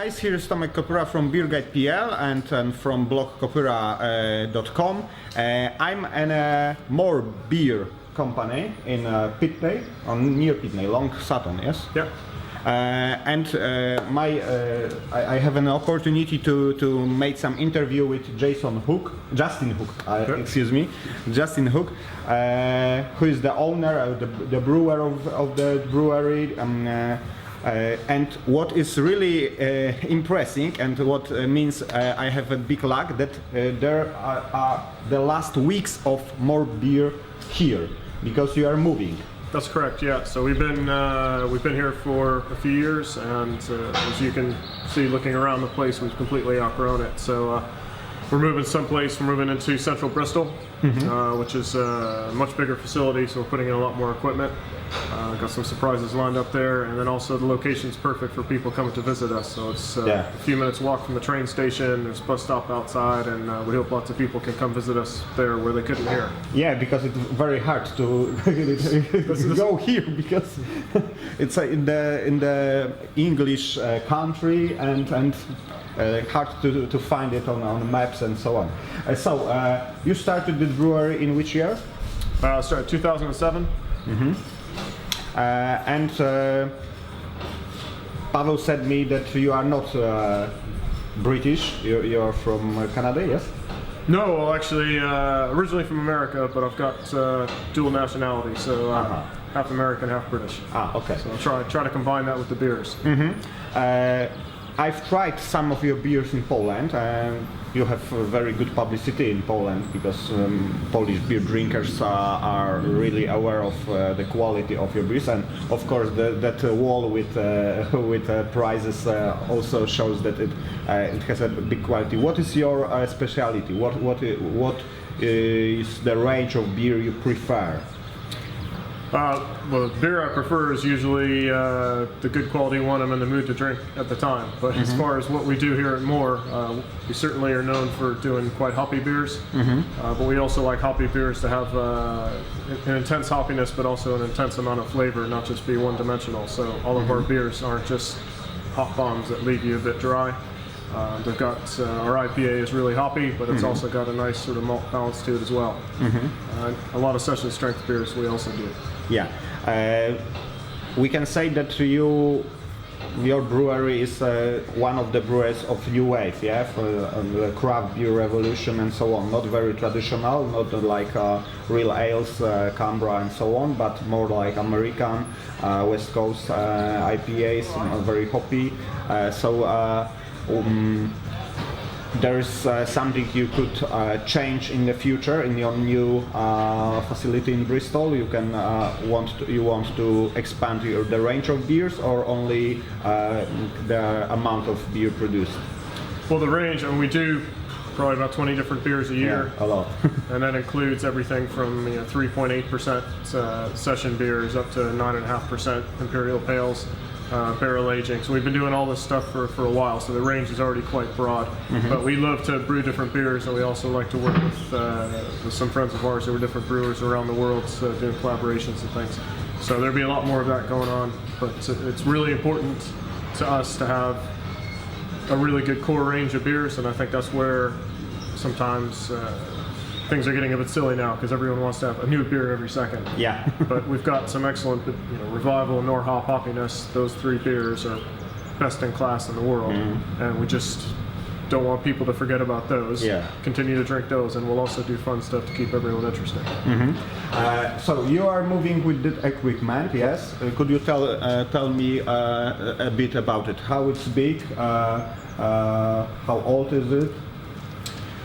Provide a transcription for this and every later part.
guys, here is Tomek Kopyra from beerguide.pl and from blogkopyra.com. I'm in a Moor Beer Company in Pitney, near Pitney, Long Sutton, yes? Yep. I have an opportunity to make some interview with Justin Hook, who is the owner, the brewer of the brewery. And what is really impressive and what means I have a big luck that there are the last weeks of Moor Beer here because you are moving. That's correct. Yeah. So we've been here for a few years, and as you can see, looking around the place, we've completely outgrown it. So we're moving someplace. We're moving into central Bristol, which is a much bigger facility. So we're putting in a lot more equipment. Got some surprises lined up there, and then also the location's perfect for people coming to visit us. So it's a few minutes walk from the train station. There's a bus stop outside, and we hope lots of people can come visit us there where they couldn't here. Yeah, because it's very hard to go here because it's in the English country and hard to find it on maps and so on. So you started the brewery in which year? Started 2007. And Pavel said me that you are not British, you are from Canada, yes? No, well actually originally from America, but I've got dual nationality, so half American, half British. Okay. So I'll try to combine that with the beers. I've tried some of your beers in Poland, and you have very good publicity in Poland because Polish beer drinkers are really aware of the quality of your beers, and of course that wall with prizes also shows that it has a big quality. What is your specialty? What is the range of beer you prefer? Well, the beer I prefer is usually the good quality one I'm in the mood to drink at the time. But as far as what we do here at Moor, we certainly are known for doing quite hoppy beers. But we also like hoppy beers to have an intense hoppiness, but also an intense amount of flavor, not just be one-dimensional. So all of our beers aren't just hop bombs that leave you a bit dry. They've got our IPA is really hoppy, but it's also got a nice sort of malt balance to it as well. A lot of session strength beers we also do. Yeah, we can say that your brewery is one of the breweries of new wave, yeah, for the craft beer revolution and so on. Not very traditional, not like real ales, Cambra and so on, but more like American, West Coast IPAs, very hoppy. There is something you could change in the future in your new facility in Bristol. You can want to expand the range of beers or only the amount of beer produced? Well, the range, and we do probably about 20 different beers a year. Yeah, a lot. And that includes everything from 3.8% session beers up to 9.5% imperial pales. Barrel aging. So we've been doing all this stuff for a while, so the range is already quite broad. But we love to brew different beers, and we also like to work with some friends of ours who are different brewers around the world, doing collaborations and things. So there'll be a lot more of that going on, but it's really important to us to have a really good core range of beers, and I think that's where sometimes things are getting a bit silly now because everyone wants to have a new beer every second. Yeah. But we've got some excellent, Revival, Nor Hop Hoppiness. Those three beers are best in class in the world, and we just don't want people to forget about those. Yeah. Continue to drink those, and we'll also do fun stuff to keep everyone interested. So you are moving with the equipment, yes? Could you tell me a bit about it? How it's big? How old is it?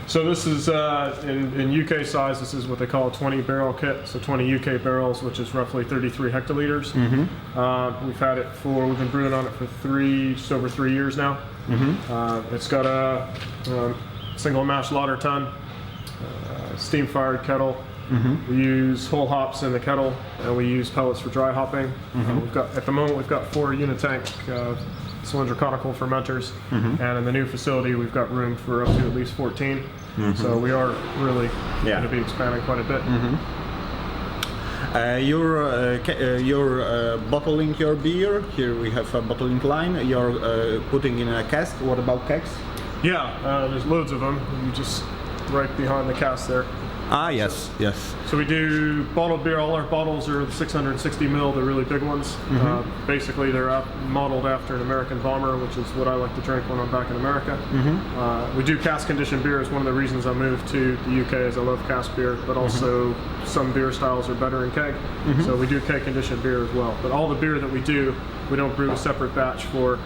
So this is, in UK size, this is what they call a 20 barrel kit, so 20 UK barrels, which is roughly 33 hectoliters. We've been brewing on it for just over 3 years now. It's got a single mash lauter tun, steam fired kettle. We use whole hops in the kettle, and we use pellets for dry hopping. At the moment we've got 4 unitank cylinder conical fermenters, and in the new facility we've got room for up to at least 14. So we are really going to be expanding quite a bit. You're bottling your beer. Here we have a bottling line. You're putting in a cask. What about kegs? Yeah, there's loads of them. You just right behind the cask there. Ah, yes, yes. So we do bottled beer. All our bottles are the 660 ml, the really big ones. Basically, they're modeled after an American bomber, which is what I like to drink when I'm back in America. We do cask conditioned beer. Is one of the reasons I moved to the UK, is I love cask beer, but also some beer styles are better in keg. So we do keg conditioned beer as well. But all the beer that we do, we don't brew a separate batch for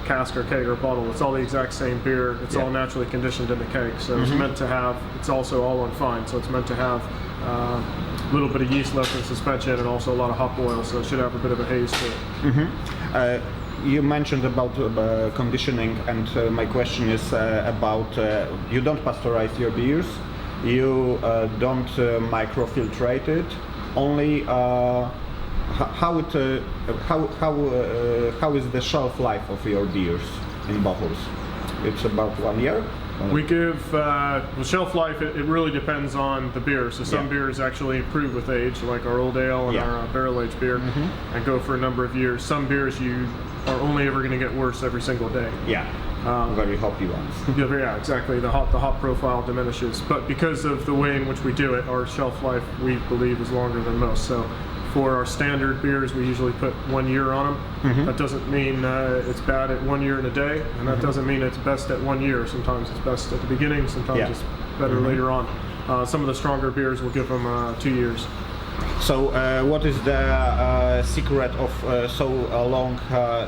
cask or keg or bottle. It's all the exact same beer. It's all naturally conditioned in the keg. So it's meant to have, it's also all unfined. So it's meant to have a little bit of yeast left in suspension and also a lot of hop oil. So it should have a bit of a haze to it. You mentioned about conditioning, and my question is about you don't pasteurize your beers, you don't microfiltrate it, only how is the shelf life of your beers in bottles? It's about 1 year? We give the shelf life. It really depends on the beer. So some beers actually improve with age, like our old ale and our barrel aged beer, and go for a number of years. Some beers you are only ever going to get worse every single day. Very hoppy ones. Yeah, exactly. The hop profile diminishes, but because of the way in which we do it, our shelf life we believe is longer than most. So for our standard beers, we usually put 1 year on them. That doesn't mean it's bad at 1 year and a day, and that doesn't mean it's best at 1 year. Sometimes it's best at the beginning, sometimes it's better later on. Some of the stronger beers will give them 2 years. So what is the secret of so long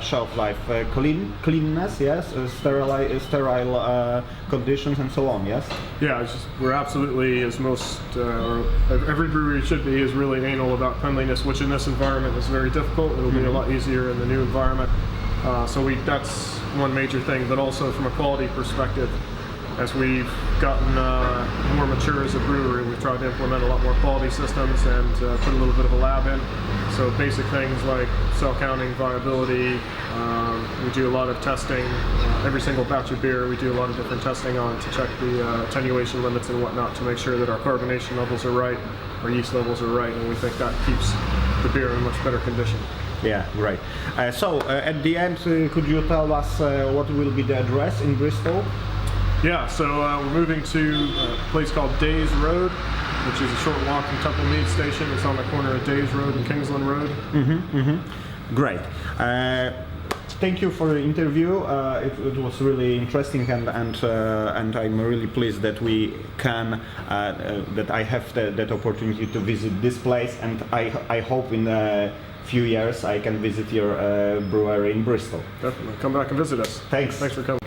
shelf life? Cleanness, yes, sterile conditions and so on, yes? Yeah, it's just, we're absolutely, as most, or every brewery should be, is really anal about cleanliness, which in this environment is very difficult. It'll be a lot easier in the new environment. So that's one major thing, but also from a quality perspective, as we've gotten more mature as a brewery, we've tried to implement a lot more quality systems and put a little bit of a lab in. So basic things like cell counting, viability, we do a lot of testing. Every single batch of beer we do a lot of different testing on to check the attenuation limits and whatnot to make sure that our carbonation levels are right, our yeast levels are right, and we think that keeps the beer in much better condition. Yeah, great. So at the end, could you tell us what will be the address in Bristol? Yeah, so we're moving to a place called Days Road, which is a short walk from Temple Mead Station. It's on the corner of Days Road and Kingsland Road. Great. Thank you for the interview. It was really interesting, and I'm really pleased that we can that I have that opportunity to visit this place, and I hope in a few years I can visit your brewery in Bristol. Definitely, come back and visit us. Thanks. Thanks for coming.